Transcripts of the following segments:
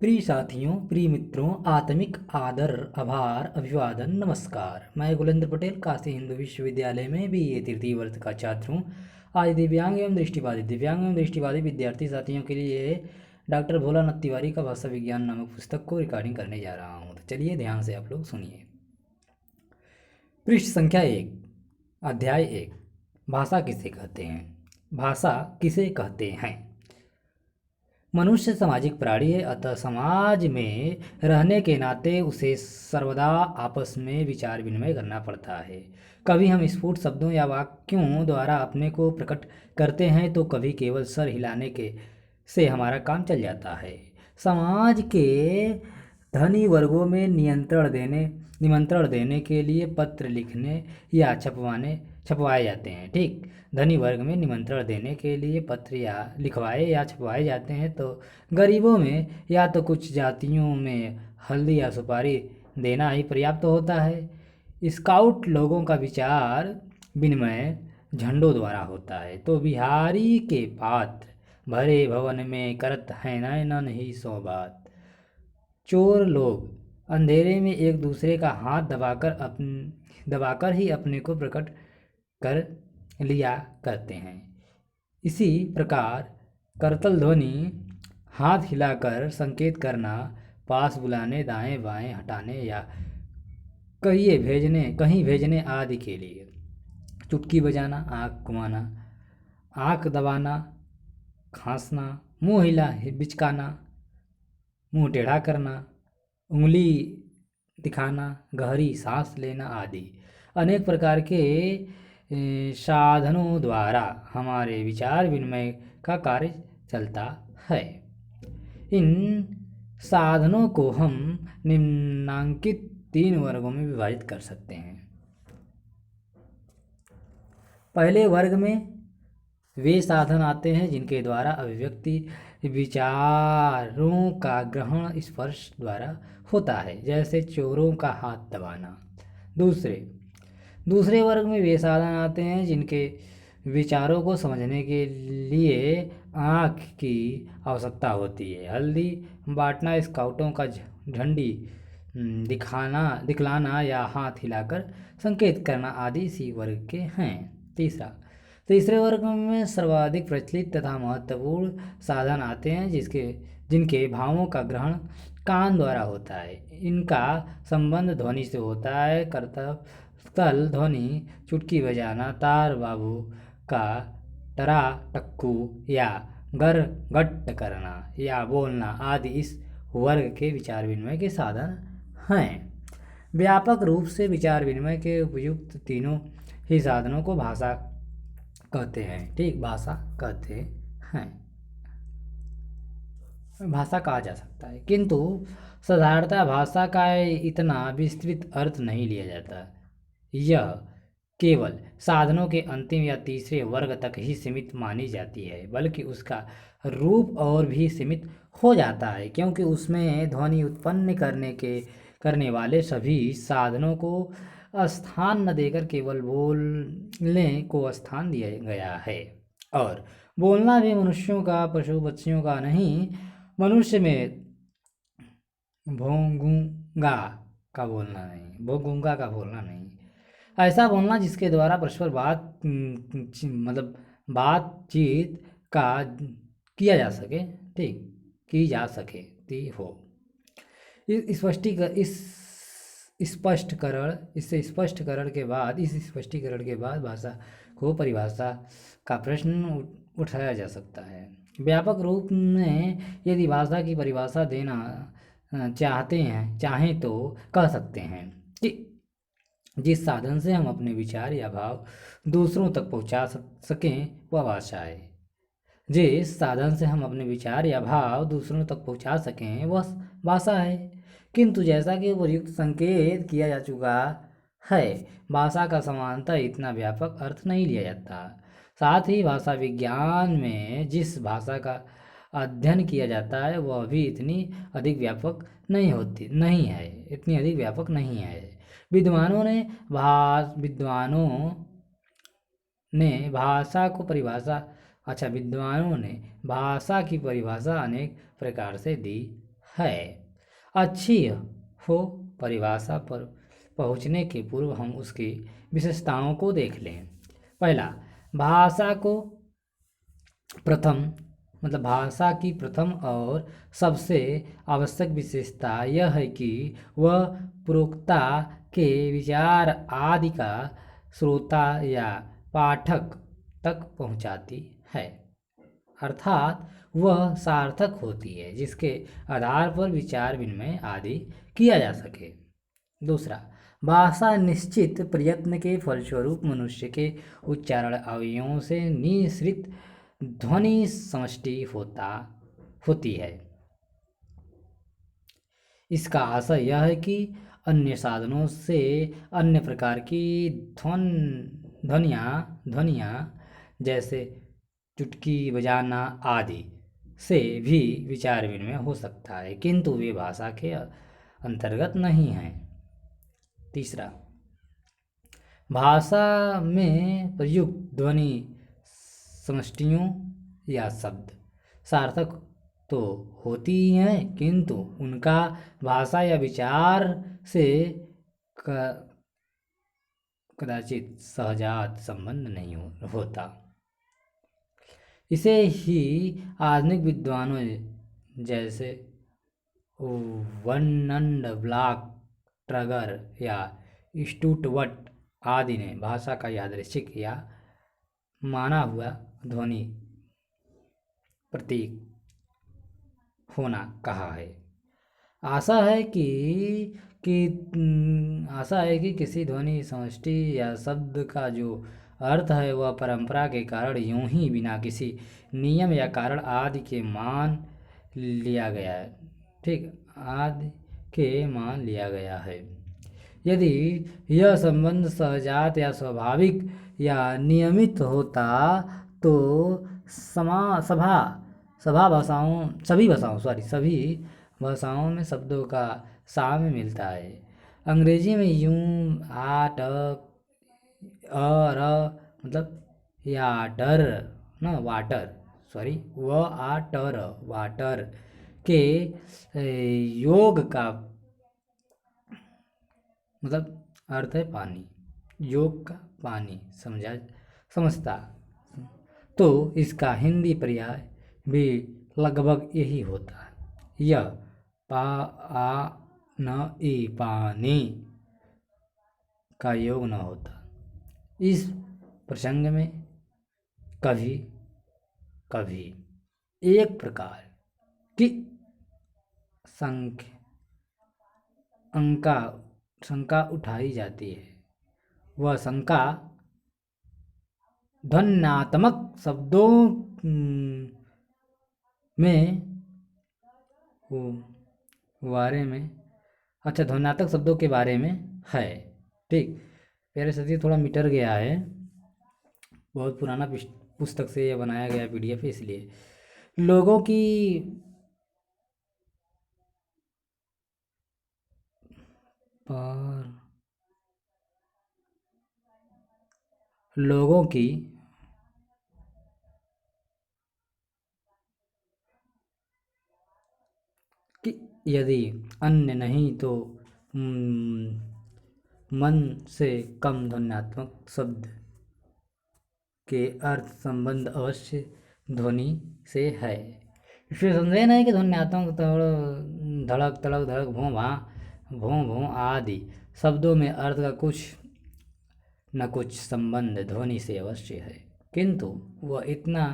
प्रिय साथियों, प्रिय मित्रों, आत्मिक आदर, आभार, अभिवादन, नमस्कार। मैं गुलेंद्र पटेल काशी हिंदू विश्वविद्यालय में बीए तृतीय वर्ष का छात्र हूँ। आज दिव्यांग एवं दृष्टिबाधित विद्यार्थी साथियों के लिए डॉक्टर भोलानाथ तिवारी का भाषा विज्ञान नामक पुस्तक को रिकॉर्डिंग करने जा रहा हूँ। तो चलिए ध्यान से आप लोग सुनिए। पृष्ठ संख्या 1, अध्याय 1, भाषा किसे कहते हैं। भाषा किसे कहते हैं। मनुष्य सामाजिक प्राणी है, अतः समाज में रहने के नाते उसे सर्वदा आपस में विचार विनिमय करना पड़ता है। कभी हम स्फुट शब्दों या वाक्यों द्वारा अपने को प्रकट करते हैं तो कभी केवल सर हिलाने के से हमारा काम चल जाता है। समाज के धनी वर्गों में निमंत्रण देने के लिए पत्र लिखने या छपवाए जाते हैं। ठीक, धनी वर्ग में निमंत्रण देने के लिए पत्र या लिखवाए या छपवाए जाते हैं, तो गरीबों में या तो कुछ जातियों में हल्दी या सुपारी देना ही पर्याप्त होता है। स्काउट लोगों का विचार विनिमय झंडों द्वारा होता है, तो बिहारी के पात्र भरे भवन में करत है नैनन ही सो बात। चोर लोग अंधेरे में एक दूसरे का हाथ दबाकर ही अपने को प्रकट कर लिया करते हैं। इसी प्रकार करतल ध्वनि, हाथ हिलाकर संकेत करना, पास बुलाने, दाएं बाएं हटाने या कहीं भेजने आदि के लिए। चुटकी बजाना, आँख घुमाना, आँख दबाना, खांसना, मुंह बिचकाना, मुंह टेढ़ा करना, उंगली दिखाना, गहरी सांस लेना आदि अनेक प्रकार के साधनों द्वारा हमारे विचार विनिमय का कार्य चलता है। इन साधनों को हम निम्नांकित 3 वर्गों में विभाजित कर सकते हैं। पहले वर्ग में वे साधन आते हैं जिनके द्वारा अभिव्यक्ति विचारों का ग्रहण स्पर्श द्वारा होता है, जैसे चोरों का हाथ दबाना। दूसरे वर्ग में वे साधन आते हैं जिनके विचारों को समझने के लिए आँख की आवश्यकता होती है। हल्दी बांटना, स्काउटों का झंडी दिखलाना या हाथ हिलाकर संकेत करना आदि इसी वर्ग के हैं। तीसरे वर्ग में सर्वाधिक प्रचलित तथा महत्वपूर्ण साधन आते हैं जिनके भावों का ग्रहण कान द्वारा होता है। इनका संबंध ध्वनि से होता है। करतल ध्वनि, चुटकी बजाना, तार बाबू का टरा टक्कू या गर गट्ट करना या बोलना आदि इस वर्ग के विचार विनिमय के साधन हैं। व्यापक रूप से विचार विनिमय के उपयुक्त तीनों ही साधनों को भाषा कहते हैं। ठीक, भाषा कहते हैं, भाषा कहा जा सकता है, किंतु साधारणतः भाषा का इतना विस्तृत अर्थ नहीं लिया जाता। यह केवल साधनों के अंतिम या तीसरे वर्ग तक ही सीमित मानी जाती है, बल्कि उसका रूप और भी सीमित हो जाता है, क्योंकि उसमें ध्वनि उत्पन्न करने वाले सभी साधनों को स्थान न देकर केवल बोलने को स्थान दिया गया है। और बोलना भी मनुष्यों का, पशु पक्षियों का नहीं। मनुष्य में भोंगूंगा का बोलना नहीं, ऐसा बोलना जिसके द्वारा परस्पर बातचीत का किया जा सके, ठीक, की जा सकती हो। इस स्पष्टीकरण के बाद भाषा को परिभाषा का प्रश्न उठाया जा सकता है। व्यापक रूप में यदि भाषा की परिभाषा देना चाहें तो कह सकते हैं कि जिस साधन से हम अपने विचार या भाव दूसरों तक पहुंचा सकें वह भाषा है। जिस साधन से हम अपने विचार या भाव दूसरों तक पहुंचा सकें वह भाषा है। किंतु जैसा कि उपयुक्त संकेत किया जा चुका है, भाषा का सामान्यतः इतना व्यापक अर्थ नहीं लिया जाता। साथ ही भाषा विज्ञान में जिस भाषा का अध्ययन किया जाता है वह भी इतनी अधिक व्यापक नहीं है। विद्वानों ने भाषा की परिभाषा अनेक प्रकार से दी है। अच्छी हो परिभाषा पर पहुँचने के पूर्व हम उसकी विशेषताओं को देख लें। पहला, भाषा को प्रथम भाषा की प्रथम और सबसे आवश्यक विशेषता यह है कि वह प्रवक्ता के विचार आदि का श्रोता या पाठक तक पहुंचाती है, अर्थात वह सार्थक होती है जिसके आधार पर विचार विनिमय आदि किया जा सके। दूसरा, भाषा निश्चित प्रयत्न के फलस्वरूप मनुष्य के उच्चारण अवयवों से निःसृत ध्वनि समष्टि होती है। इसका आशय यह है कि अन्य साधनों से अन्य प्रकार की ध्वनियाँ जैसे चुटकी बजाना आदि से भी विचार विनिमय हो सकता है, किंतु वे भाषा के अंतर्गत नहीं हैं। तीसरा, भाषा में प्रयुक्त ध्वनि समष्टियों या शब्द सार्थक तो होती ही हैं, किंतु उनका भाषा या विचार से कदाचित सहजात संबंध नहीं होता। इसे ही आधुनिक विद्वानों जैसे वर्नंड ब्लॉक ट्रगर या स्टुटवर्ट आदि ने भाषा का यादृच्छिक या माना हुआ ध्वनि प्रतीक होना कहा है। आशा है कि किसी ध्वनि समष्टि या शब्द का जो अर्थ है वह परंपरा के कारण यूं ही बिना किसी नियम या कारण आदि के मान लिया गया है। ठीक, आदि के मान लिया गया है। यदि यह संबंध सहजात या स्वाभाविक या नियमित होता तो सभी भाषाओं में शब्दों का साम्य मिलता है। अंग्रेजी में यूं याटर वाटर के योग का अर्थ है पानी, योग का पानी समझता, तो इसका हिंदी पर्याय भी लगभग यही होता है। यह पानी का योग न होता। इस प्रसंग में कभी कभी एक प्रकार की शंका उठाई जाती है। वह शंका ध्वन्यात्मक शब्दों ध्वन्यात्मक शब्दों के बारे में है। ठीक, प्यारे साथी, थोड़ा मीटर गया है, बहुत पुराना पुस्तक से यह बनाया गया PDF है, इसलिए लोगों की यदि अन्य नहीं तो मन से कम ध्वन्यात्मक शब्द के अर्थ संबंध अवश्य ध्वनि से है। इसमें संदेह नहीं कि ध्वन्यात्मक धड़क तड़क धड़क भों भों आदि शब्दों में अर्थ का कुछ न कुछ संबंध ध्वनि से अवश्य है, किंतु वह इतना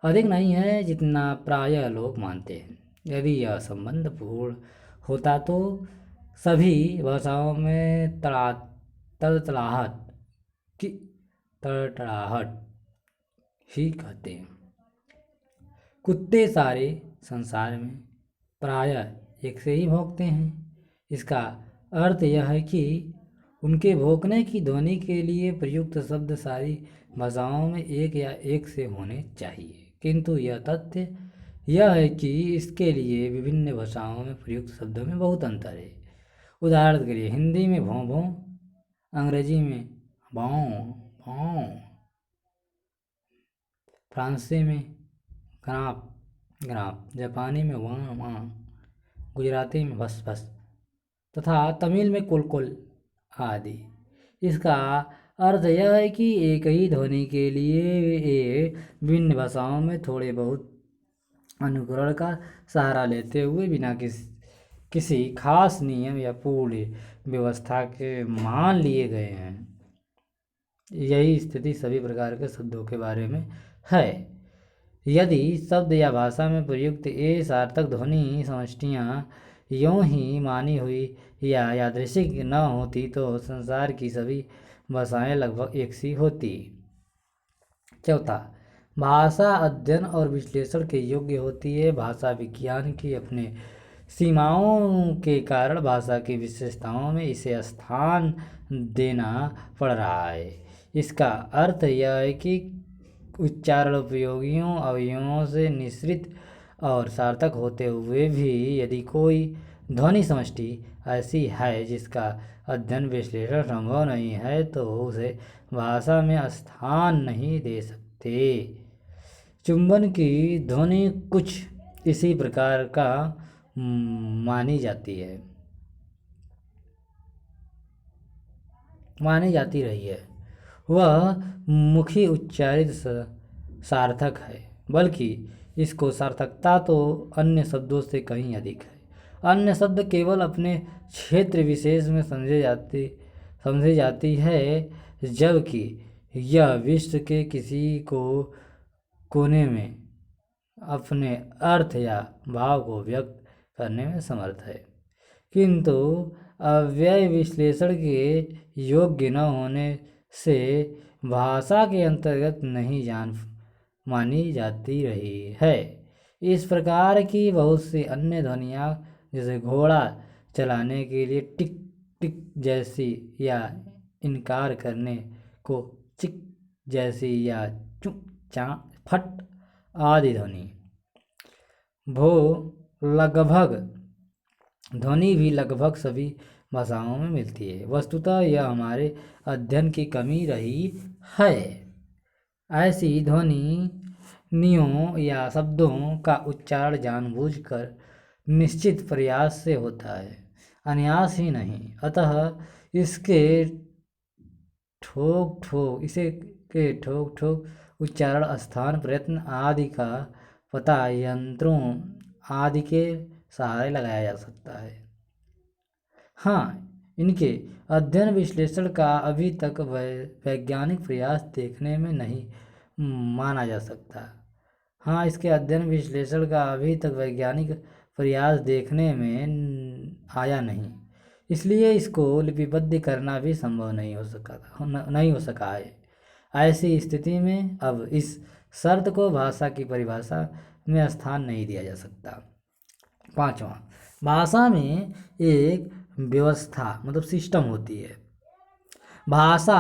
अधिक नहीं है जितना प्रायः लोग मानते हैं। यदि यह संबंध पूर्ण होता तो सभी भाषाओं में तड़तड़ाहट ही कहते हैं। कुत्ते सारे संसार में प्रायः एक से ही भौंकते हैं। इसका अर्थ यह है कि उनके भौंकने की ध्वनि के लिए प्रयुक्त शब्द सारी भाषाओं में एक या एक से होने चाहिए, किंतु यह तथ्य यह है कि इसके लिए विभिन्न भाषाओं में प्रयुक्त शब्दों में बहुत अंतर है। उदाहरण के लिए हिंदी में भौं भौं, अंग्रेजी में भौं भौं, फ्रांसीसी में ग्राफ, जापानी में वां वां, गुजराती में भस भस तथा तमिल में कुल कुल आदि। इसका अर्थ यह है कि एक ही ध्वनि के लिए ये विभिन्न भाषाओं में थोड़े बहुत अनुकरण का सहारा लेते हुए बिना किसी खास नियम या पूर्ण व्यवस्था के मान लिए गए हैं। यही स्थिति सभी प्रकार के शब्दों के बारे में है। यदि शब्द या भाषा में प्रयुक्त ये सार्थक ध्वनि समष्टियाँ यूं ही मानी हुई या यादृच्छिक न होती तो संसार की सभी भाषाएं लगभग एक सी होती। चौथा, भाषा अध्ययन और विश्लेषण के योग्य होती है। भाषा विज्ञान की अपने सीमाओं के कारण भाषा की विशेषताओं में इसे स्थान देना पड़ रहा है। इसका अर्थ यह है कि उच्चारण उपयोगियों अवयवों से निश्रित और सार्थक होते हुए भी यदि कोई ध्वनि समष्टि ऐसी है जिसका अध्ययन विश्लेषण संभव नहीं है तो उसे भाषा में स्थान नहीं दे सकते। चुंबन की ध्वनि कुछ इसी प्रकार का मानी जाती रही है। वह मुखी उच्चारित सार्थक है, बल्कि इसको सार्थकता तो अन्य शब्दों से कहीं अधिक है। अन्य शब्द केवल अपने क्षेत्र विशेष में समझी जाती है, जबकि यह विश्व के किसी कोने में अपने अर्थ या भाव को व्यक्त करने में समर्थ है, किंतु अव्यय विश्लेषण के योग्य न होने से भाषा के अंतर्गत नहीं मानी जाती रही है। इस प्रकार की बहुत सी अन्य ध्वनियाँ जैसे घोड़ा चलाने के लिए टिक टिक जैसी या इनकार करने को चिक जैसी या चुप चा फट आदि ध्वनि भी लगभग सभी भाषाओं में मिलती है। वस्तुतः यह हमारे अध्ययन की कमी रही है। ऐसी ध्वनियों या शब्दों का उच्चारण जानबूझकर निश्चित प्रयास से होता है, अनायास ही नहीं। अतः इसके ठोक ठोक उच्चारण स्थान प्रयत्न आदि का पता यंत्रों आदि के सहारे लगाया जा सकता है। हाँ, इनके अध्ययन विश्लेषण का अभी तक वैज्ञानिक प्रयास देखने में नहीं माना जा सकता। हाँ, इसके अध्ययन विश्लेषण का अभी तक वैज्ञानिक प्रयास देखने में आया नहीं, इसलिए इसको लिपिबद्ध करना भी संभव नहीं हो सका है। ऐसी स्थिति में अब इस शर्त को भाषा की परिभाषा में स्थान नहीं दिया जा सकता। पांचवा, भाषा में एक व्यवस्था मतलब सिस्टम होती है। भाषा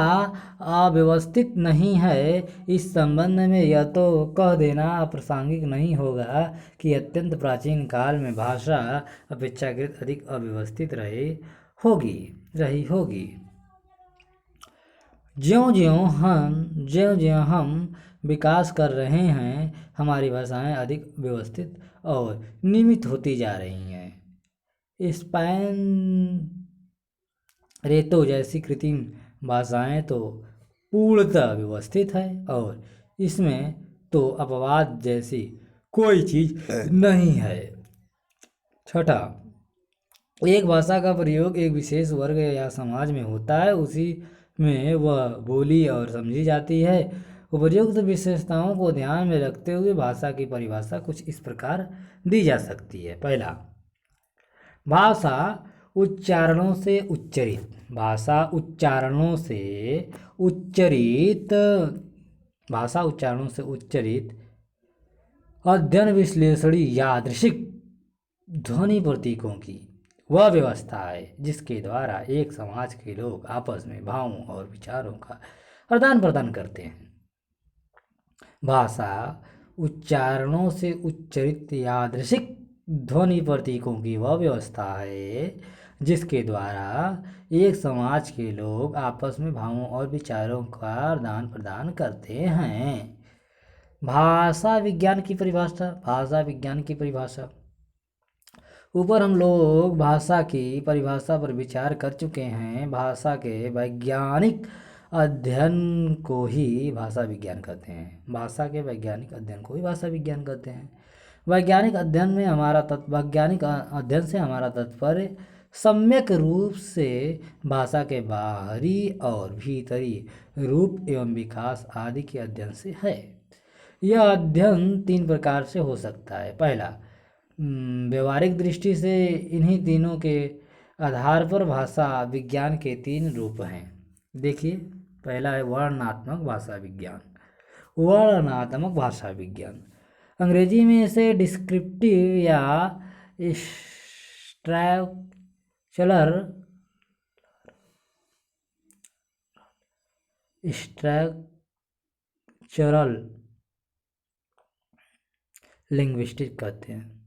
अव्यवस्थित नहीं है, इस संबंध में यह तो कह देना अप्रासंगिक नहीं होगा कि अत्यंत प्राचीन काल में भाषा अपेक्षाकृत अधिक अव्यवस्थित रही होगी। ज्यों-ज्यों हम विकास कर रहे हैं, हमारी भाषाएं अधिक व्यवस्थित और नियमित होती जा रही हैं। स्पेरेतो जैसी कृत्रिम भाषाएं तो पूर्णतः व्यवस्थित है और इसमें तो अपवाद जैसी कोई चीज नहीं है। छठा, एक भाषा का प्रयोग एक विशेष वर्ग या समाज में होता है, उसी में वह बोली और समझी जाती है। उपर्युक्त विशेषताओं को ध्यान में रखते हुए भाषा की परिभाषा कुछ इस प्रकार दी जा सकती है। पहला, भाषा उच्चारणों से उच्चरित अध्ययन विश्लेषणी यादृच्छिक ध्वनि प्रतीकों की वह व्यवस्था है जिसके द्वारा एक समाज के लोग आपस में भावों और विचारों का आदान प्रदान करते हैं। भाषा उच्चारणों से उच्चरित यादृच्छिक ध्वनि प्रतीकों की वह व्यवस्था है जिसके द्वारा एक समाज के लोग आपस में भावों और विचारों का आदान प्रदान करते हैं। भाषा विज्ञान की परिभाषा ऊपर हम लोग भाषा की परिभाषा पर विचार कर चुके हैं। भाषा के वैज्ञानिक अध्ययन को ही भाषा विज्ञान कहते हैं। भाषा के वैज्ञानिक अध्ययन को ही भाषा विज्ञान कहते हैं। वैज्ञानिक अध्ययन से हमारा तात्पर्य सम्यक रूप से भाषा के बाहरी और भीतरी रूप एवं विकास आदि के अध्ययन से है। यह अध्ययन 3 प्रकार से हो सकता है। पहला, व्यवहारिक दृष्टि से इन्हीं तीनों के आधार पर भाषा विज्ञान के 3 रूप हैं। देखिए, पहला है वर्णनात्मक भाषा विज्ञान। वर्णनात्मक भाषा विज्ञान अंग्रेजी में इसे डिस्क्रिप्टिव या स्ट्रक्चरल लिंग्विस्टिक कहते हैं।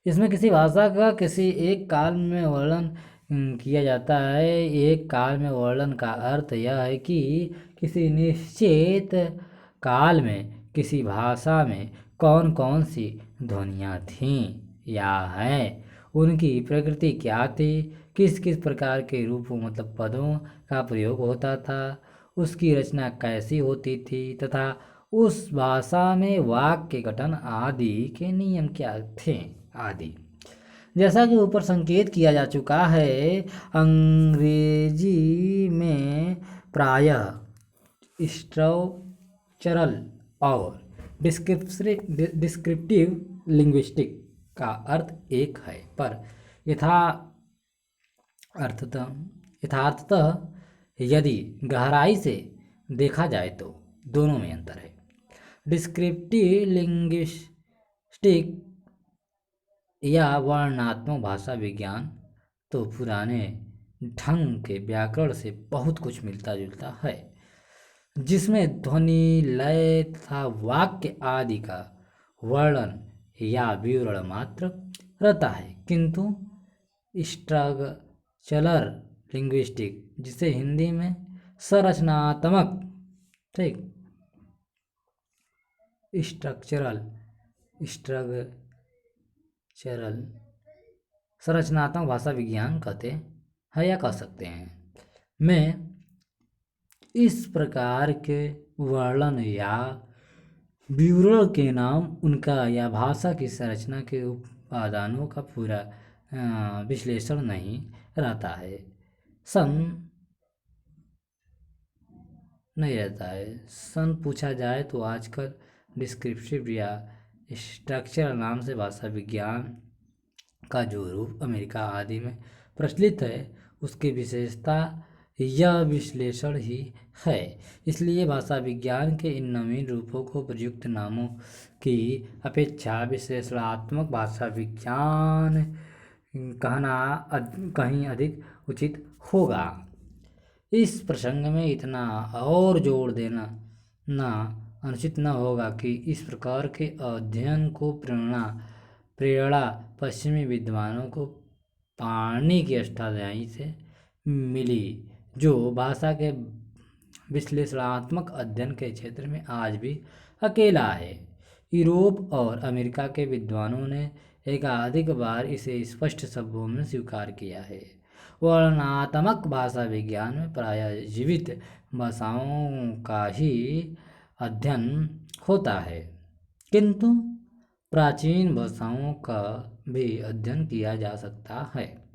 इसमें किसी भाषा का किसी एक काल में वर्णन किया जाता है। एक काल में वर्णन का अर्थ यह है कि किसी निश्चित काल में किसी भाषा में कौन कौन सी ध्वनियाँ थीं या हैं, उनकी प्रकृति क्या थी, किस किस प्रकार के रूपों मतलब पदों का प्रयोग होता था, उसकी रचना कैसी होती थी तथा उस भाषा में वाक्य गठन आदि के नियम क्या थे आदि। जैसा कि ऊपर संकेत किया जा चुका है, अंग्रेजी में प्रायः स्ट्रक्चरल और डिस्क्रिप्टिव लिंग्विस्टिक का अर्थ एक है, पर यथार्थतः यदि गहराई से देखा जाए तो दोनों में अंतर है। डिस्क्रिप्टिव लिंग्विस्टिक या वर्णनात्मक भाषा विज्ञान तो पुराने ढंग के व्याकरण से बहुत कुछ मिलता जुलता है, जिसमें ध्वनि, लय तथा वाक्य आदि का वर्णन या विवरण मात्र रहता है। किंतु स्ट्रक्चरल लिंग्विस्टिक, जिसे हिंदी में संरचनात्मक संरचनात्मक भाषा विज्ञान कहते हैं या कह सकते हैं, में इस प्रकार के वर्णन या विवरण के नाम उनका या भाषा की संरचना के उपादानों का पूरा विश्लेषण नहीं रहता है। सन पूछा जाए तो आजकल डिस्क्रिप्टिव या स्ट्रक्चरल नाम से भाषा विज्ञान का जो रूप अमेरिका आदि में प्रचलित है, उसकी विशेषता यह विश्लेषण ही है। इसलिए भाषा विज्ञान के इन नवीन रूपों को प्रयुक्त नामों की अपेक्षा विश्लेषणात्मक भाषा विज्ञान कहना कहीं अधिक उचित होगा। इस प्रसंग में इतना और जोर देना अनुचित न होगा कि इस प्रकार के अध्ययन को प्रेरणा पश्चिमी विद्वानों को पाणिनि की अष्टाध्यायी से मिली, जो भाषा के विश्लेषणात्मक अध्ययन के क्षेत्र में आज भी अकेला है। यूरोप और अमेरिका के विद्वानों ने एकाधिक बार इसे स्पष्ट शब्दों में स्वीकार किया है। वर्णनात्मक भाषा विज्ञान में प्रायः जीवित भाषाओं का ही अध्ययन होता है, किंतु प्राचीन भाषाओं का भी अध्ययन किया जा सकता है।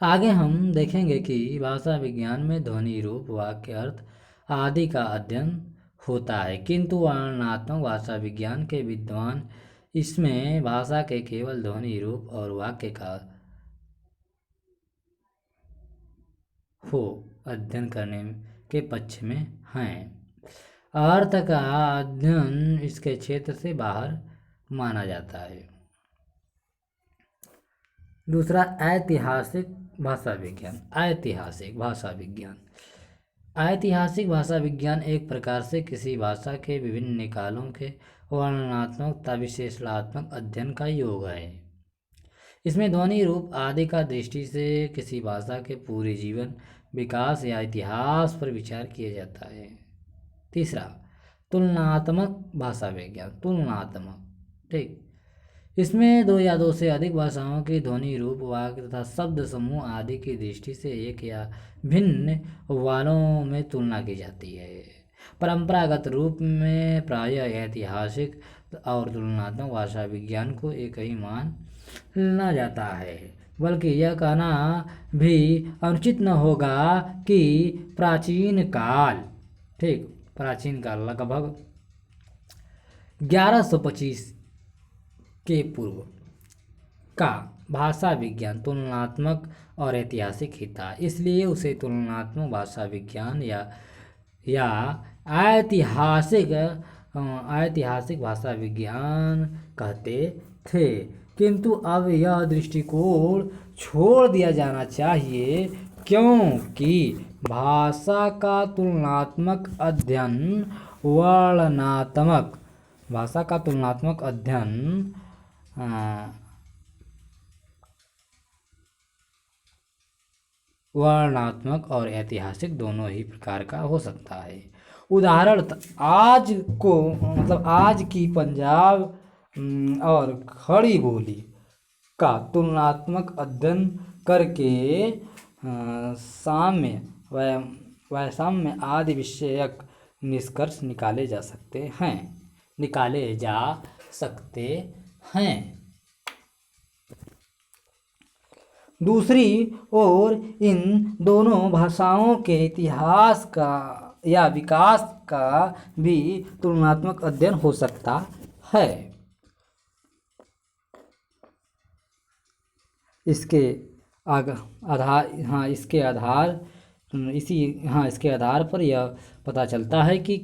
आगे हम देखेंगे कि भाषा विज्ञान में ध्वनि, रूप, वाक्य, अर्थ आदि का अध्ययन होता है, किंतु वर्णनात्मक भाषा विज्ञान के विद्वान इसमें भाषा के केवल ध्वनि, रूप और वाक्य का अध्ययन करने के पक्ष में हैं। अर्थ का अध्ययन इसके क्षेत्र से बाहर माना जाता है। दूसरा, ऐतिहासिक भाषा विज्ञान। ऐतिहासिक भाषा विज्ञान एक प्रकार से किसी भाषा के विभिन्न निकालों के वर्णनात्मक तथा विश्लेषणात्मक अध्ययन का योग है। इसमें ध्वनि, रूप आदि का दृष्टि से किसी भाषा के पूरे जीवन, विकास या इतिहास पर विचार किया जाता है। तीसरा, तुलनात्मक भाषा विज्ञान। इसमें दो या दो से अधिक भाषाओं की ध्वनि, रूप, वाक्य तथा शब्द समूह आदि की दृष्टि से एक या भिन्न वालों में तुलना की जाती है। परंपरागत रूप में प्रायः ऐतिहासिक और तुलनात्मक भाषा विज्ञान को एक ही माना जाता है, बल्कि यह कहना भी अनुचित न होगा कि प्राचीन काल, ठीक, प्राचीन काल लगभग 1125 के पूर्व का भाषा विज्ञान तुलनात्मक और ऐतिहासिक ही था, इसलिए उसे तुलनात्मक भाषा विज्ञान या ऐतिहासिक ऐतिहासिक भाषा विज्ञान कहते थे। किंतु अब यह दृष्टिकोण छोड़ दिया जाना चाहिए, क्योंकि भाषा का तुलनात्मक अध्ययन वर्णनात्मक भाषा का तुलनात्मक अध्ययन वर्णनात्मक और ऐतिहासिक दोनों ही प्रकार का हो सकता है। उदाहरण आज को मतलब आज की पंजाब और खड़ी बोली का तुलनात्मक अध्ययन करके साम्य वैषम्य आदि विषयक निष्कर्ष निकाले जा सकते हैं। दूसरी ओर इन दोनों भाषाओं के इतिहास का या विकास का भी तुलनात्मक अध्ययन हो सकता है। इसके आधार पर यह पता चलता है कि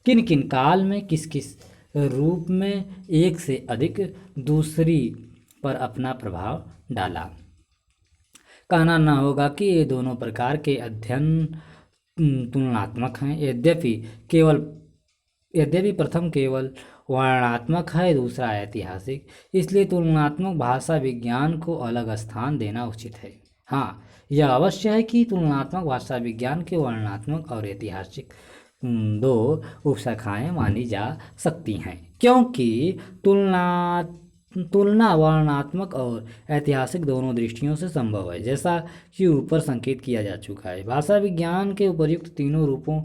किन किन काल में किस किस रूप में एक से अधिक दूसरी पर अपना प्रभाव डाला। कहना न होगा कि ये दोनों प्रकार के अध्ययन तुलनात्मक हैं, यद्यपि प्रथम केवल वर्णनात्मक है, दूसरा ऐतिहासिक, इसलिए तुलनात्मक भाषा विज्ञान को अलग स्थान देना उचित है। हाँ, यह अवश्य है कि तुलनात्मक भाषा विज्ञान के वर्णनात्मक और ऐतिहासिक दो उपशाखाएं मानी जा सकती हैं, क्योंकि तुलना वर्णनात्मक और ऐतिहासिक दोनों दृष्टियों से संभव है, जैसा कि ऊपर संकेत किया जा चुका है। भाषा विज्ञान के उपर्युक्त तीनों रूपों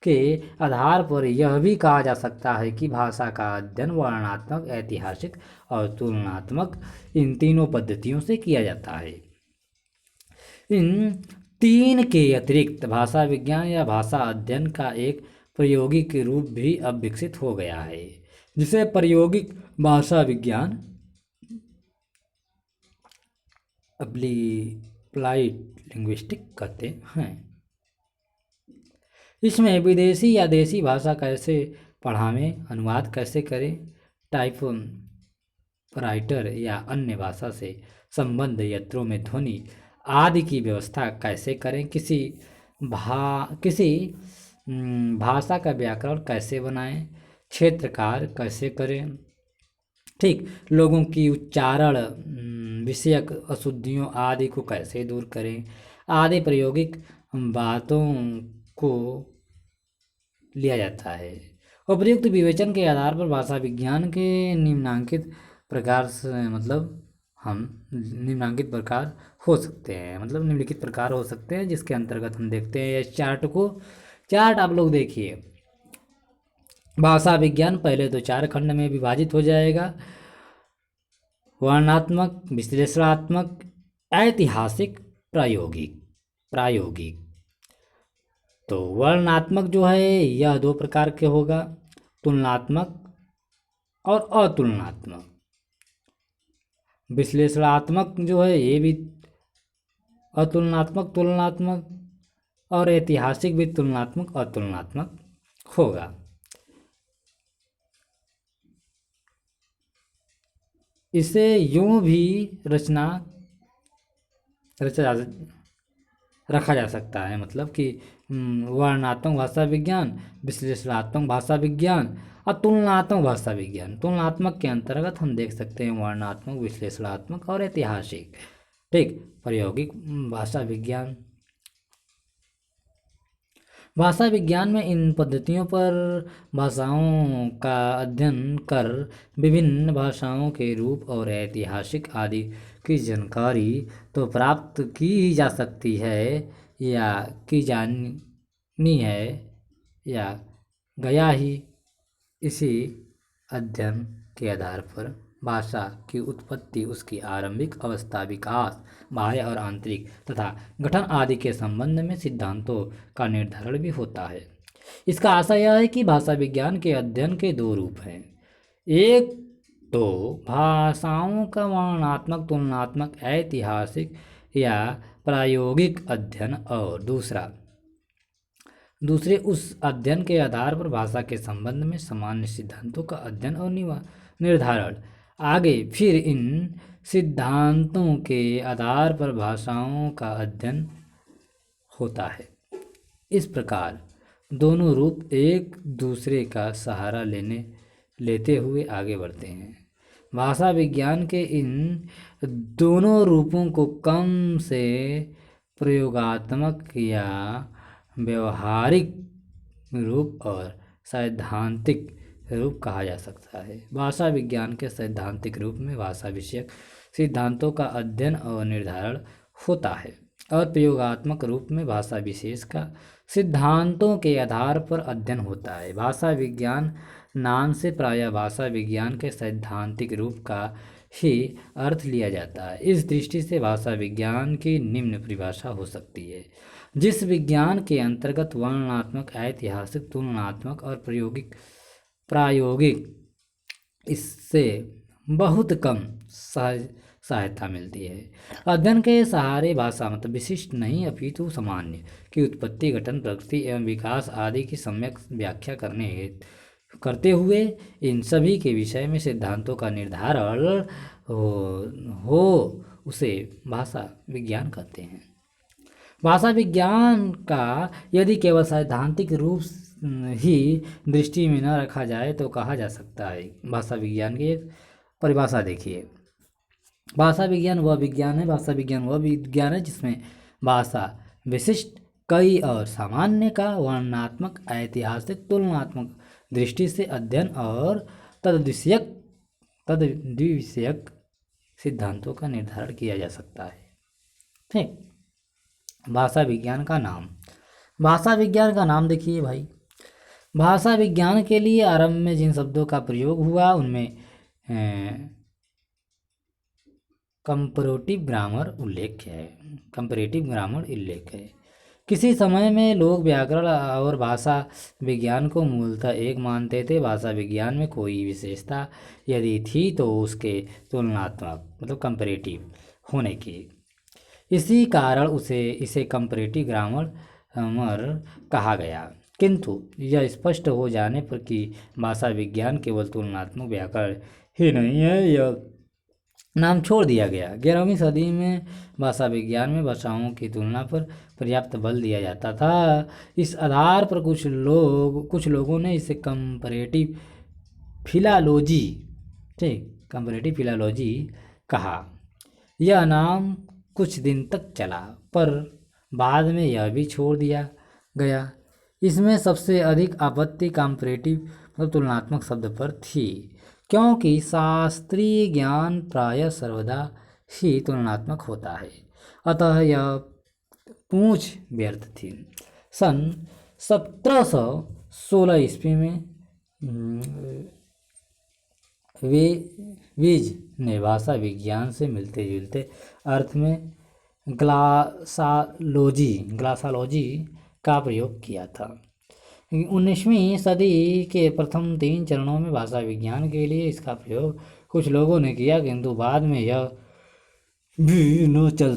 के आधार पर यह भी कहा जा सकता है कि भाषा का अध्ययन वर्णनात्मक, ऐतिहासिक और तुलनात्मक इन तीनों पद्धतियों से किया जाता है। इन तीन के अतिरिक्त भाषा विज्ञान या भाषा अध्ययन का एक प्रायोगिक रूप भी अब विकसित हो गया है, जिसे प्रायोगिक भाषा विज्ञान अप्लाइड लिंग्विस्टिक कहते हैं। इसमें विदेशी या देशी भाषा कैसे पढ़ावें, अनुवाद कैसे करें, टाइप राइटर या अन्य भाषा से संबंध यंत्रों में ध्वनि आदि की व्यवस्था कैसे करें, किसी भाषा का व्याकरण कैसे बनाएं, क्षेत्रकार कैसे करें, ठीक, लोगों की उच्चारण विषयक अशुद्धियों आदि को कैसे दूर करें, आदि प्रायोगिक बातों को लिया जाता है। उपयुक्त विवेचन के आधार पर भाषा विज्ञान के निम्नलिखित प्रकार हो सकते हैं, जिसके अंतर्गत हम देखते हैं इस चार्ट आप लोग देखिए। भाषा विज्ञान पहले तो 4 खंड में विभाजित हो जाएगा: वर्णनात्मक, विश्लेषणात्मक, ऐतिहासिक, प्रायोगिक। तो वर्णनात्मक जो है यह 2 प्रकार के होगा, तुलनात्मक और अतुलनात्मक। विश्लेषणात्मक जो है ये भी अतुलनात्मक, तुलनात्मक, और ऐतिहासिक भी तुलनात्मक अतुलनात्मक होगा। इसे यूं भी रखा जा सकता है, मतलब कि वर्णनात्मक भाषा विज्ञान, विश्लेषणात्मक भाषा विज्ञान और तुलनात्मक भाषा विज्ञान। तुलनात्मक के अंतर्गत हम देख सकते हैं वर्णनात्मक, विश्लेषणात्मक और ऐतिहासिक, ठीक, प्रायोगिक भाषा विज्ञान। भाषा विज्ञान में इन पद्धतियों पर भाषाओं का अध्ययन कर विभिन्न भाषाओं के रूप और ऐतिहासिक आदि की जानकारी तो प्राप्त की ही जा सकती है या की जानी है या गया ही। इसी अध्ययन के आधार पर भाषा की उत्पत्ति, उसकी आरंभिक अवस्था, विकास, बाह्य और आंतरिक तथा गठन आदि के संबंध में सिद्धांतों का निर्धारण भी होता है। इसका आशय यह है कि भाषा विज्ञान के अध्ययन के दो रूप हैं। एक तो भाषाओं का वर्णनात्मक, तुलनात्मक, ऐतिहासिक या प्रायोगिक अध्ययन, और दूसरे उस अध्ययन के आधार पर भाषा के संबंध में सामान्य सिद्धांतों का अध्ययन और निर्धारण। आगे फिर इन सिद्धांतों के आधार पर भाषाओं का अध्ययन होता है। इस प्रकार दोनों रूप एक दूसरे का सहारा लेते हुए आगे बढ़ते हैं। भाषा विज्ञान के इन दोनों रूपों को कम से प्रयोगात्मक या व्यवहारिक रूप और सैद्धांतिक रूप कहा जा सकता है। भाषा विज्ञान के सैद्धांतिक रूप में भाषा विषयक सिद्धांतों का अध्ययन और निर्धारण होता है, और प्रयोगात्मक रूप में भाषा विशेष का सिद्धांतों के आधार पर अध्ययन होता है। भाषा विज्ञान नाम से प्रायः भाषा विज्ञान के सैद्धांतिक रूप का ही अर्थ लिया जाता है। इस दृष्टि से भाषा विज्ञान की निम्न परिभाषा हो सकती है: जिस विज्ञान के अंतर्गत वर्णनात्मक, ऐतिहासिक, तुलनात्मक और प्रायोगिक इससे बहुत कम सहायता मिलती है। अध्ययन के सहारे भाषा मतलब विशिष्ट नहीं अपितु सामान्य की उत्पत्ति, गठन, प्रकृति एवं विकास आदि की सम्यक व्याख्या करते हुए इन सभी के विषय में सिद्धांतों का निर्धारण हो उसे भाषा विज्ञान कहते हैं। भाषा विज्ञान का यदि केवल सैद्धांतिक रूप ही दृष्टि में न रखा जाए तो कहा जा सकता है। भाषा विज्ञान की एक परिभाषा देखिए। भाषा विज्ञान वह विज्ञान है जिसमें भाषा विशिष्ट, कई और सामान्य का वर्णनात्मक, ऐतिहासिक, तुलनात्मक दृष्टि से अध्ययन और तद्विषयक सिद्धांतों का निर्धारण किया जा सकता है। ठीक। भाषा विज्ञान का नाम देखिए भाई। भाषा विज्ञान के लिए आरंभ में जिन शब्दों का प्रयोग हुआ उनमें कंपैरेटिव ग्रामर उल्लेख है। किसी समय में लोग व्याकरण और भाषा विज्ञान को मूलतः एक मानते थे। भाषा विज्ञान में कोई विशेषता यदि थी तो उसके तुलनात्मक मतलब कंपैरेटिव होने की, इसी कारण इसे कंपैरेटिव ग्रामर कहा गया। किंतु यह स्पष्ट हो जाने पर कि भाषा विज्ञान केवल तुलनात्मक व्याकरण ही नहीं है, यह नाम छोड़ दिया गया। 11वीं सदी में भाषा विज्ञान में भाषाओं की तुलना पर पर्याप्त बल दिया जाता था। इस आधार पर कुछ लोगों ने इसे कंपैरेटिव फिलॉलोजी कहा। यह नाम कुछ दिन तक चला, पर बाद में यह भी छोड़ दिया गया। इसमें सबसे अधिक आपत्ति कंपैरेटिव मतलब तुलनात्मक शब्द पर थी, क्योंकि शास्त्रीय ज्ञान प्रायः सर्वदा ही तुलनात्मक होता है, अतः यह पूंछ व्यर्थ थी। सन 1716 ईस्वी में वेज ने भाषा विज्ञान से मिलते जुलते अर्थ में ग्लासालॉजी का प्रयोग किया था। 19वीं सदी के प्रथम 3 चरणों में भाषा विज्ञान के लिए इसका प्रयोग कुछ लोगों ने किया, किंतु बाद में यह भी न चल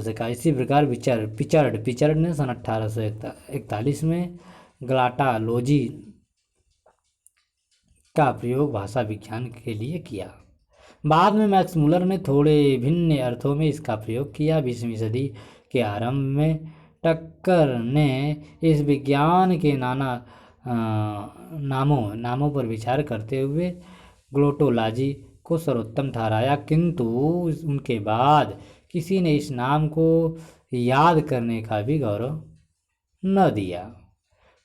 सका। इसी प्रकार पिचर्ड ने सन 1841 में ग्लाटालॉजी का प्रयोग भाषा विज्ञान के लिए किया। बाद में मैक्स मुलर ने थोड़े भिन्न अर्थों में इसका प्रयोग किया। 20वीं सदी के आरंभ में टक्कर ने इस विज्ञान के नामों पर विचार करते हुए ग्लोटोलॉजी को सर्वोत्तम ठहराया, किंतु उनके बाद किसी ने इस नाम को याद करने का भी गौरव न दिया।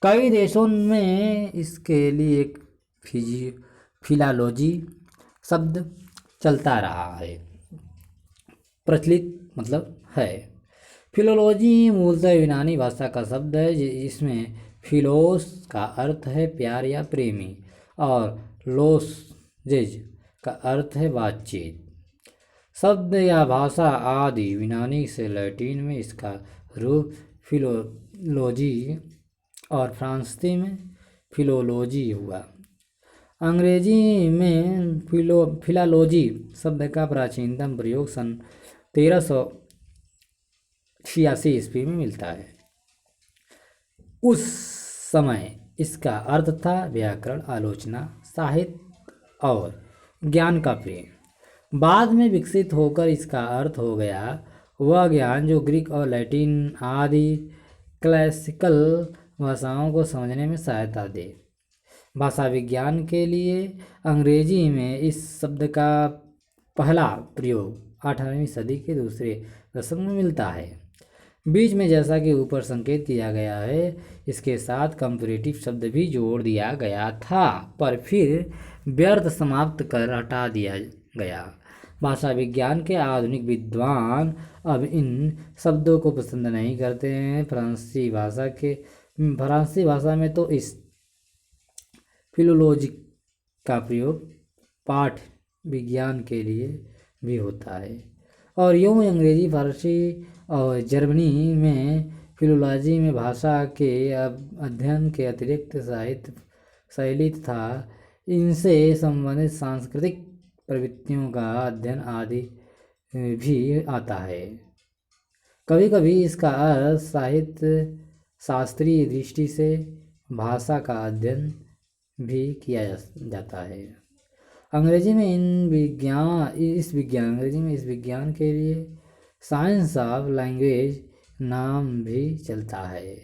कई देशों में इसके लिए एक फिलालोजी शब्द चलता रहा है, प्रचलित मतलब है। फिलोलॉजी मूलतः यूनानी भाषा का शब्द है जिसमें फिलोस का अर्थ है प्यार या प्रेमी और लोजेज का अर्थ है बातचीत। शब्द या भाषा आदि यूनानी से लैटिन में इसका रूप फिलोलॉजी और फ्रांसीसी में फिलोलॉजी हुआ। अंग्रेजी में फिलालोजी शब्द का प्राचीनतम प्रयोग सन 1386 ईस्वी में मिलता है। उस समय इसका अर्थ था व्याकरण, आलोचना, साहित्य और ज्ञान का प्रेम। बाद में विकसित होकर इसका अर्थ हो गया वह ज्ञान जो ग्रीक और लैटिन आदि क्लासिकल भाषाओं को समझने में सहायता दे। भाषा विज्ञान के लिए अंग्रेजी में इस शब्द का पहला प्रयोग 18वीं सदी के दूसरे दशक में मिलता है। बीच में जैसा कि ऊपर संकेत किया गया है, इसके साथ कंपैरेटिव शब्द भी जोड़ दिया गया था, पर फिर व्यर्थ समाप्त कर हटा दिया गया। भाषा विज्ञान के आधुनिक विद्वान अब इन शब्दों को पसंद नहीं करते हैं। फ्रांसीसी भाषा में तो इस फिलोलॉजी का प्रयोग पाठ विज्ञान के लिए भी होता है, और यूँ अंग्रेजी, फारसी और जर्मनी में फिलोलॉजी में भाषा के अध्ययन के अतिरिक्त साहित्य शैली तथा इनसे संबंधित सांस्कृतिक प्रवृत्तियों का अध्ययन आदि भी आता है। कभी कभी इसका अर्थ साहित्य शास्त्रीय दृष्टि से भाषा का अध्ययन भी किया जाता है। अंग्रेजी में इस विज्ञान के लिए साइंस ऑफ लैंग्वेज नाम भी चलता है,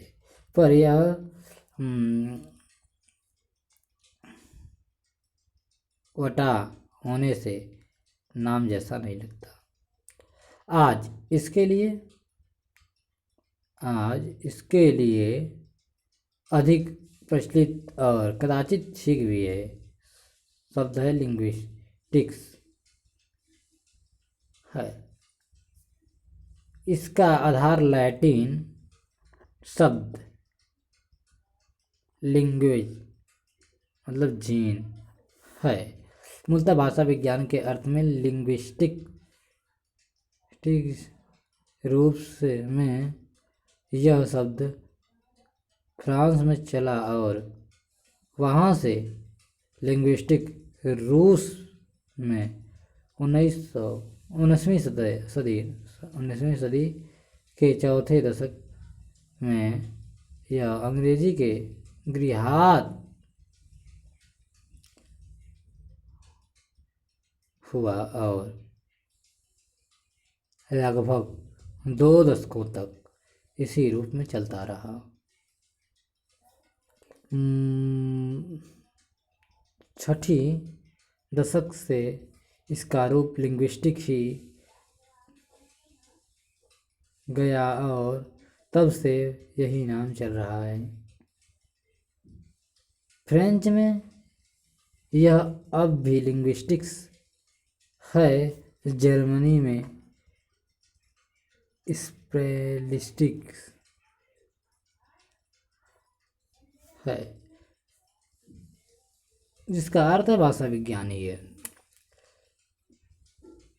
पर यह वटा होने से नाम जैसा नहीं लगता। आज इसके लिए अधिक प्रचलित और कदाचित ठीक भी है शब्द है लिंग्विस्टिक्स है। इसका आधार लैटिन शब्द लिंग्वेज मतलब जीन है। मूलतः भाषा विज्ञान के अर्थ में लिंग्विस्टिक रूप से में यह शब्द फ्रांस में चला और वहाँ से लिंग्विस्टिक रूस में 19वीं सदी के चौथे दशक में यह अंग्रेजी के गृहात हुआ और लगभग 2 दशकों तक इसी रूप में चलता रहा। छठी दशक से इसका रूप लिंग्विस्टिक ही गया और तब से यही नाम चल रहा है। फ्रेंच में यह अब भी लिंग्विस्टिक्स है। जर्मनी में स्पेलिस्टिक्स है, जिसका अर्थ है भाषा विज्ञान ही है।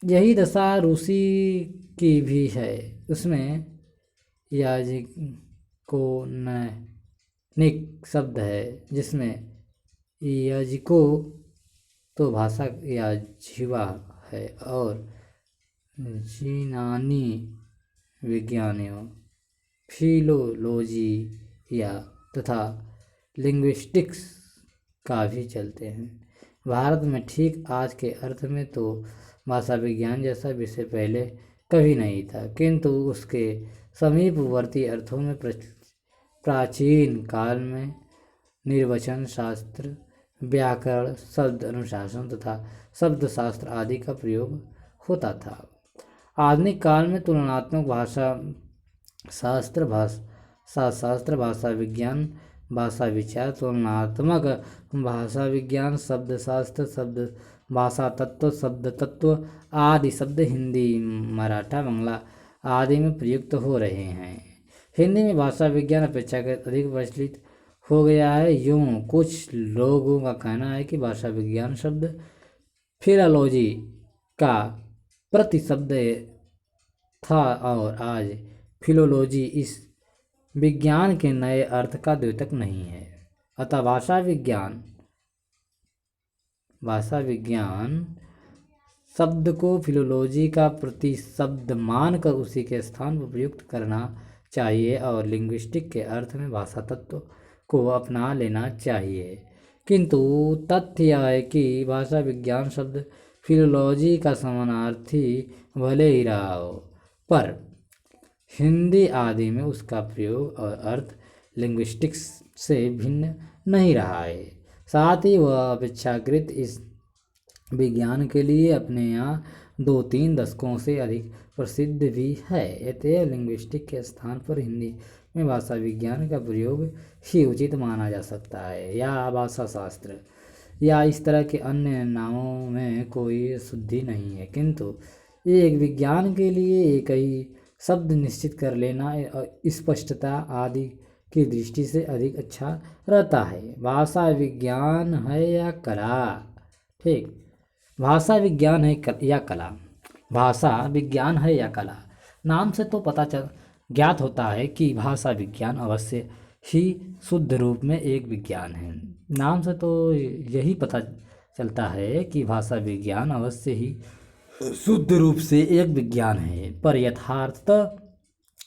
यही दशा रूसी की भी है। उसमें याजिकोनिक शब्द है, जिसमें याजिको तो भाषा याजिवा है और यूनानी विज्ञानियों फिलोलॉजी या तथा लिंग्विस्टिक्स का भी चलते हैं। भारत में ठीक आज के अर्थ में तो भाषा विज्ञान जैसा विषय पहले कभी नहीं था, किंतु उसके समीपवर्ती अर्थों में प्राचीन काल में निर्वचन शास्त्र, व्याकरण, शब्द अनुशासन तथा शब्द शास्त्र आदि का प्रयोग होता था। आधुनिक काल में तुलनात्मक भाषा शास्त्र, शास्त्र, भाषा विज्ञान, भाषा विचार, तुलनात्मक भाषा विज्ञान, शब्द शास्त्र, शब्द भाषा तत्व, शब्द तत्व आदि शब्द हिंदी, मराठा, बांग्ला आदि में प्रयुक्त हो रहे हैं। हिंदी में भाषा विज्ञान अपेक्षाकृत अधिक प्रचलित हो गया है। यूँ कुछ लोगों का कहना है कि भाषा विज्ञान शब्द फिलॉलॉजी का प्रतिशब्द था और आज फिलोलॉजी इस विज्ञान के नए अर्थ का द्योतक नहीं है। अतः भाषा विज्ञान शब्द को फिलोलॉजी का प्रतिशब्द मानकर उसी के स्थान पर प्रयुक्त करना चाहिए और लिंग्विस्टिक के अर्थ में भाषा तत्व को अपना लेना चाहिए। किंतु तथ्य यह है कि भाषा विज्ञान शब्द फिलोलॉजी का समानार्थी भले ही रहा हो, पर हिंदी आदि में उसका प्रयोग और अर्थ लिंग्विस्टिक्स से भिन्न नहीं रहा है। साथ ही वह अपेक्षाकृत इस विज्ञान के लिए अपने यहाँ 2-3 दशकों से अधिक प्रसिद्ध भी है। अतएव लिंग्विस्टिक के स्थान पर हिंदी में भाषा विज्ञान का प्रयोग ही उचित माना जा सकता है, या भाषा शास्त्र, या इस तरह के अन्य नामों में कोई शुद्धि नहीं है। किंतु एक विज्ञान के लिए एक ही शब्द निश्चित कर लेना स्पष्टता आदि की दृष्टि से अधिक अच्छा रहता है। भाषा विज्ञान है या कला? ठीक, भाषा विज्ञान है या कला? भाषा विज्ञान है या कला? नाम से तो ज्ञात होता है कि भाषा विज्ञान अवश्य ही शुद्ध रूप में एक विज्ञान है। नाम से तो यही पता चलता है कि भाषा विज्ञान अवश्य ही शुद्ध रूप से एक विज्ञान है, पर यथार्थतः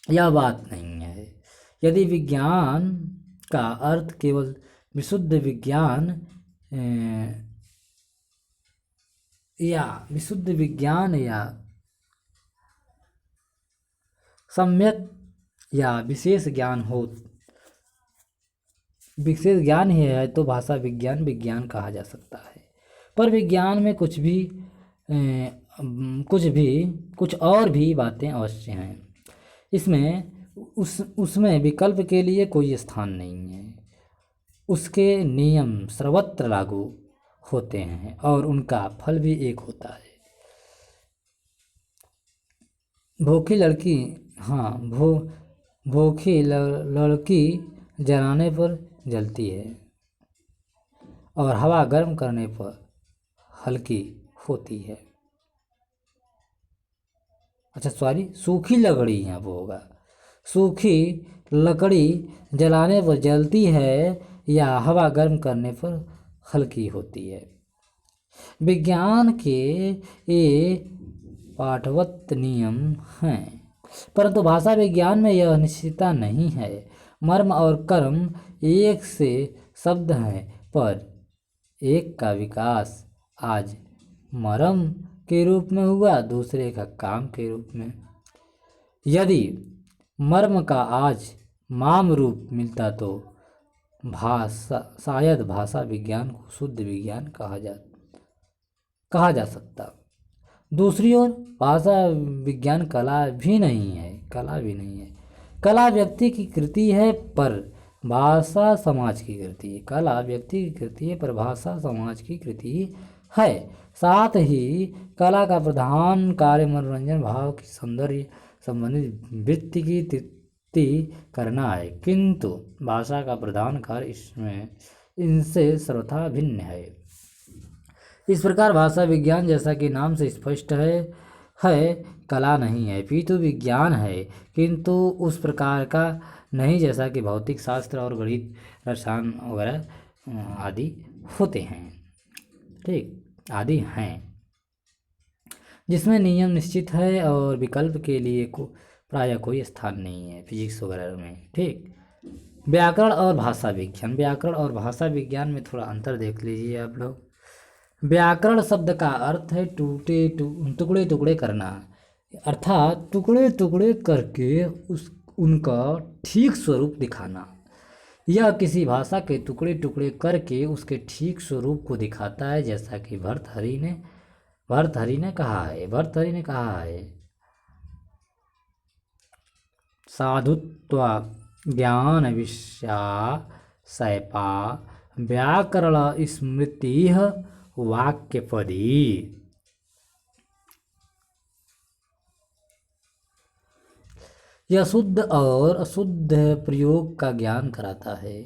यह बात नहीं है। यदि विज्ञान का अर्थ केवल विशुद्ध विज्ञान या सम्यक या विशेष ज्ञान ही है तो भाषा विज्ञान कहा जा सकता है। पर विज्ञान में कुछ और भी बातें अवश्य हैं। उसमें विकल्प के लिए कोई स्थान नहीं है। उसके नियम सर्वत्र लागू होते हैं और उनका फल भी एक होता है। भूखी लड़की जलाने पर जलती है और हवा गर्म करने पर हल्की होती है। सूखी लकड़ी यहाँ वो होगा। सूखी लकड़ी जलाने पर जलती है या हवा गर्म करने पर हल्की होती है। विज्ञान के ये पाठवत नियम हैं, परंतु भाषा विज्ञान में यह निश्चितता नहीं है। मर्म और कर्म एक से शब्द हैं, पर एक का विकास आज मर्म के रूप में हुआ, दूसरे का काम के रूप में। यदि मर्म का आज माम रूप मिलता तो शायद भाषा विज्ञान को शुद्ध विज्ञान कहा जा सकता। दूसरी ओर भाषा विज्ञान कला भी नहीं है। कला व्यक्ति की कृति है, पर भाषा समाज की कृति है। कला व्यक्ति की कृति है, पर भाषा समाज की कृति है। साथ ही कला का प्रधान कार्य मनोरंजन भाव की सौंदर्य संबंधित वृत्ति की तृप्ति करना है, किंतु भाषा का प्रधान कार्य इनसे सर्वथा भिन्न है। इस प्रकार भाषा विज्ञान जैसा कि नाम से स्पष्ट है कला नहीं है, पितु विज्ञान है, किंतु उस प्रकार का नहीं जैसा कि भौतिक शास्त्र और गणित, रसायन वगैरह आदि होते हैं। ठीक, आदि हैं जिसमें नियम निश्चित है और विकल्प के लिए प्रायः कोई स्थान नहीं है फिजिक्स वगैरह में। ठीक, व्याकरण और भाषा विज्ञान में थोड़ा अंतर देख लीजिए आप लोग। व्याकरण शब्द का अर्थ है टुकड़े टुकड़े करना, अर्थात टुकड़े टुकड़े करके उनका ठीक स्वरूप दिखाना। यह किसी भाषा के टुकड़े टुकड़े करके उसके ठीक स्वरूप को दिखाता है, जैसा कि भर्तृहरि ने कहा है, साधुत्वा ज्ञान विषयासयपा व्याकरण स्मृति वाक्यपदी। यह शुद्ध और अशुद्ध प्रयोग का ज्ञान कराता है।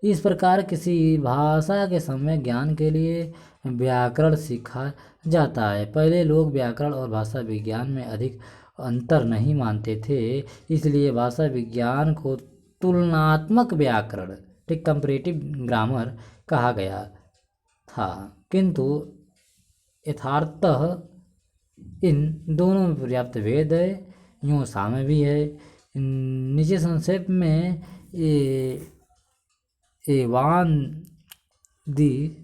इस प्रकार किसी भाषा के सम्यक ज्ञान के लिए व्याकरण सीखा जाता है। पहले लोग व्याकरण और भाषा विज्ञान में अधिक अंतर नहीं मानते थे, इसलिए भाषा विज्ञान को तुलनात्मक व्याकरण, ठीक, कंपैरेटिव ग्रामर कहा गया था। किंतु यथार्थतः इन दोनों में पर्याप्त भेद है, यूँ साम्य भी है। नीचे संक्षेप में एवान दी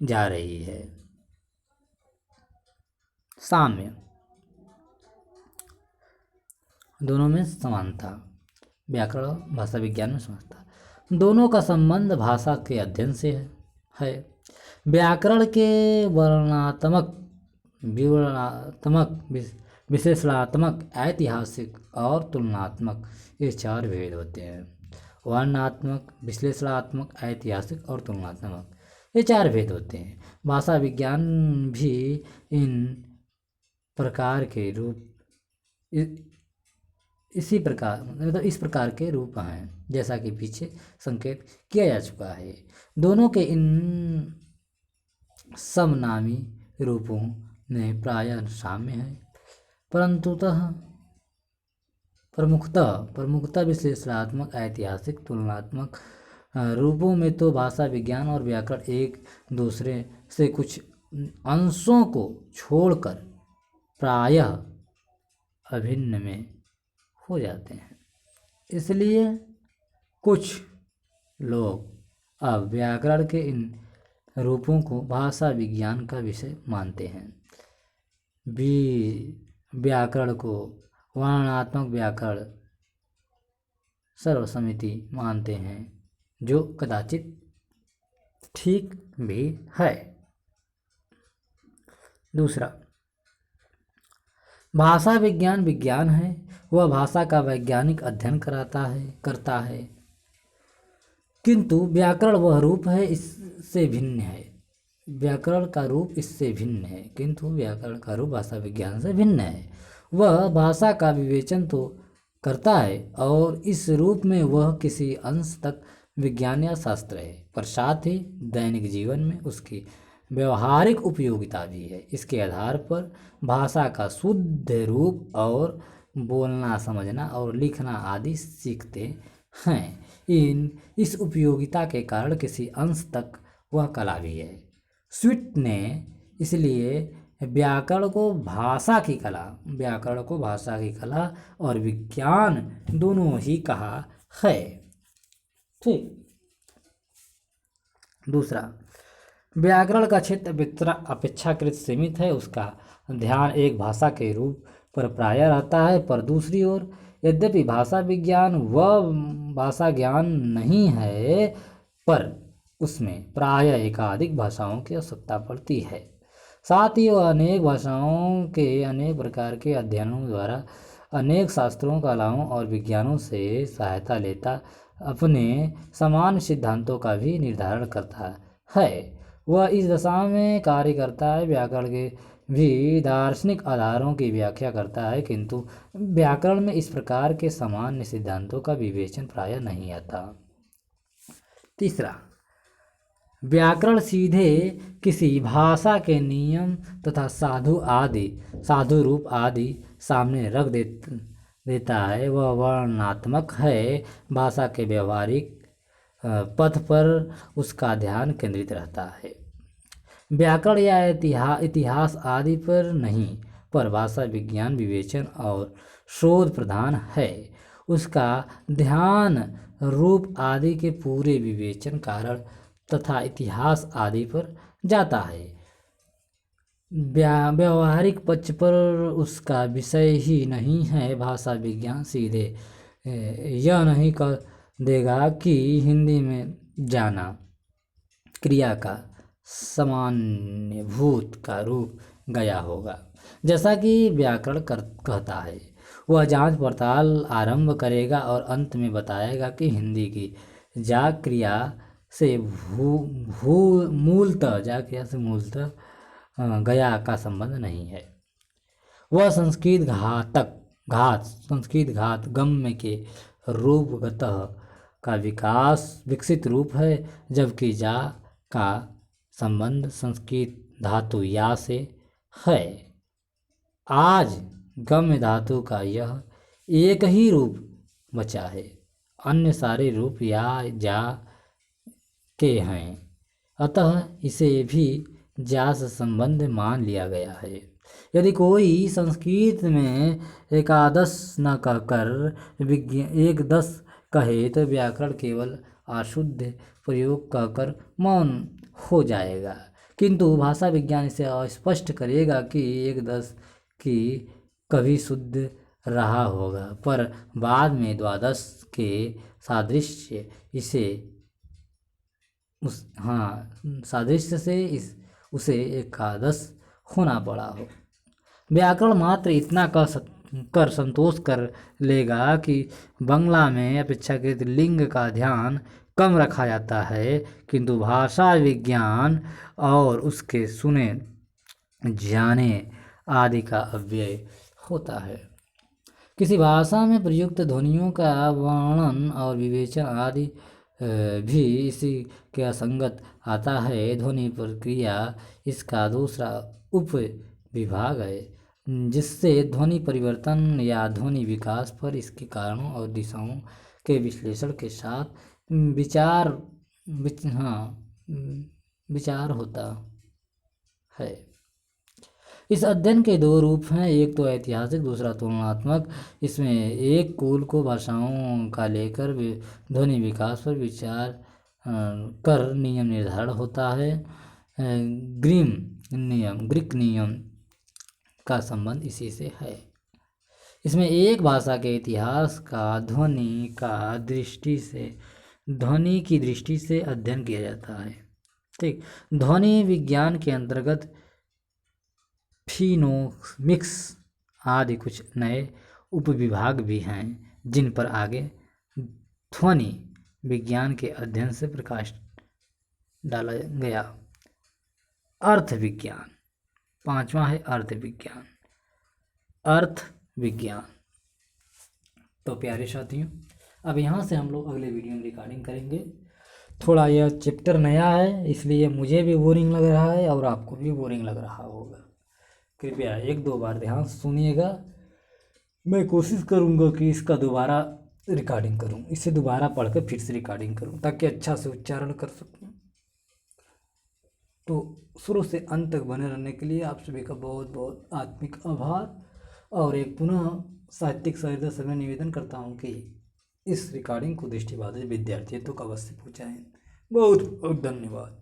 जा रही है। साम्य, दोनों में समानता, व्याकरण और भाषा विज्ञान में समानता। दोनों का संबंध भाषा के अध्ययन से है। व्याकरण के वर्णनात्मक, विवरणात्मक, विशेषणात्मक, ऐतिहासिक और तुलनात्मक, ये चार भेद होते हैं। वर्णनात्मक, विश्लेषणात्मक, ऐतिहासिक और तुलनात्मक, ये चार भेद होते हैं। भाषा विज्ञान भी इन प्रकार के रूप इसी प्रकार, मतलब इस प्रकार के रूप हैं, जैसा कि पीछे संकेत किया जा चुका है। दोनों के इन समनामी रूपों में प्रायः साम्य है, प्रमुखतः विश्लेषणात्मक, ऐतिहासिक, तुलनात्मक रूपों में तो भाषा विज्ञान और व्याकरण एक दूसरे से कुछ अंशों को छोड़कर प्रायः अभिन्न में हो जाते हैं। इसलिए कुछ लोग अब व्याकरण के इन रूपों को भाषा विज्ञान का विषय मानते हैं। व्याकरण को वर्णनात्मक व्याकरण सर्वसम्मति मानते हैं, जो कदाचित ठीक भी है। दूसरा, भाषा विज्ञान विज्ञान है, वह भाषा का वैज्ञानिक अध्ययन करता है, किंतु व्याकरण वह रूप है, इससे भिन्न है। व्याकरण का रूप इससे भिन्न है, किंतु व्याकरण का रूप भाषा विज्ञान से भिन्न है। वह भाषा का विवेचन तो करता है और इस रूप में वह किसी अंश तक विज्ञान या शास्त्र है, पर साथ ही दैनिक जीवन में उसकी व्यवहारिक उपयोगिता भी है। इसके आधार पर भाषा का शुद्ध रूप और बोलना, समझना और लिखना आदि सीखते हैं। इस उपयोगिता के कारण किसी अंश तक वह कला भी है। स्विट ने इसलिए व्याकरण को भाषा की कला और विज्ञान दोनों ही कहा है। ठीक। दूसरा, व्याकरण का क्षेत्र अपेक्षाकृत सीमित है, उसका ध्यान एक भाषा के रूप पर प्रायः रहता है, पर दूसरी ओर यद्यपि भाषा विज्ञान वह भाषा ज्ञान नहीं है, पर उसमें प्रायः एकाधिक भाषाओं की आवश्यकता पड़ती है। साथ ही वह अनेक भाषाओं के अनेक प्रकार के अध्ययनों द्वारा अनेक शास्त्रों, कलाओं और विज्ञानों से सहायता लेता अपने समान सिद्धांतों का भी निर्धारण करता है। वह इस दशा में कार्य करता है, व्याकरण के भी दार्शनिक आधारों की व्याख्या करता है, किंतु व्याकरण में इस प्रकार के सामान्य सिद्धांतों का विवेचन प्रायः नहीं आता। तीसरा, व्याकरण सीधे किसी भाषा के नियम तथा साधु रूप आदि सामने रख देता है। वह वर्णनात्मक है, भाषा के व्यवहारिक पथ पर उसका ध्यान केंद्रित रहता है, व्याकरण या इतिहास आदि पर नहीं, पर भाषा विज्ञान विवेचन और शोध प्रधान है। उसका ध्यान रूप आदि के पूरे विवेचन, कारण तथा इतिहास आदि पर जाता है। व्यवहारिक पक्ष पर उसका विषय ही नहीं है। भाषा विज्ञान सीधे यह नहीं कह देगा कि हिंदी में जाना क्रिया का सामान्यभूत का रूप गया होगा, जैसा कि व्याकरण कहता है। वह जांच पड़ताल आरंभ करेगा और अंत में बताएगा कि हिंदी की जा क्रिया से मूलतः गया का संबंध नहीं है। वह संस्कृत घात गम्य के रूपगतः का विकसित रूप है, जबकि जा का संबंध संस्कृत धातु या से है। आज गम्य धातु का यह एक ही रूप बचा है, अन्य सारे रूप या जा के हैं, अतः इसे भी जा से संबंध मान लिया गया है। यदि कोई संस्कृत में एकादश न कहकर एकदश कहे तो व्याकरण केवल अशुद्ध प्रयोग कहकर मौन हो जाएगा, किंतु भाषा विज्ञान इसे स्पष्ट करेगा कि एकदश की कभी शुद्ध रहा होगा, पर बाद में द्वादश के सादृश्य से उसे एकादश होना पड़ा हो। व्याकरण मात्र इतना कर संतोष कर लेगा कि बंगला में अपेक्षाकृत लिंग का ध्यान कम रखा जाता है, किंतु भाषा विज्ञान और उसके सुने जाने आदि का अव्यय होता है। किसी भाषा में प्रयुक्त ध्वनियों का वर्णन और विवेचन आदि भी इसी के असंगत आता है। ध्वनि प्रक्रिया इसका दूसरा उप विभाग है, जिससे ध्वनि परिवर्तन या ध्वनि विकास पर इसके कारणों और दिशाओं के विश्लेषण के साथ विचार होता है। इस अध्ययन के दो रूप हैं, एक तो ऐतिहासिक, दूसरा तुलनात्मक। इसमें एक कुल को भाषाओं का लेकर ध्वनि विकास पर विचार कर नियम निर्धारण होता है। ग्रीक नियम का संबंध इसी से है। इसमें एक भाषा के इतिहास का ध्वनि की दृष्टि से अध्ययन किया जाता है। ठीक, ध्वनि विज्ञान के अंतर्गत फिनोमिक्स आदि कुछ नए उपविभाग भी हैं, जिन पर आगे ध्वनि विज्ञान के अध्ययन से प्रकाश डाला गया। अर्थ विज्ञान, पांचवा है अर्थ विज्ञान। तो प्यारे साथियों, अब यहाँ से हम लोग अगले वीडियो में रिकॉर्डिंग करेंगे। थोड़ा यह चैप्टर नया है, इसलिए मुझे भी बोरिंग लग रहा है और आपको भी बोरिंग लग रहा होगा। कृपया एक दो बार ध्यान सुनिएगा। मैं कोशिश करूँगा कि इसका दोबारा रिकॉर्डिंग करूँ, इसे दोबारा पढ़कर फिर से रिकॉर्डिंग करूँ, ताकि अच्छा से उच्चारण कर सकूँ। तो शुरू से अंत तक बने रहने के लिए आप सभी का बहुत बहुत आत्मिक आभार, और एक पुनः साहित्यिक सहायता से मैं निवेदन करता हूँ कि इस रिकॉर्डिंग को दृष्टिबाधित विद्यार्थियों तक अवश्य पहुँचाएँ। बहुत बहुत धन्यवाद।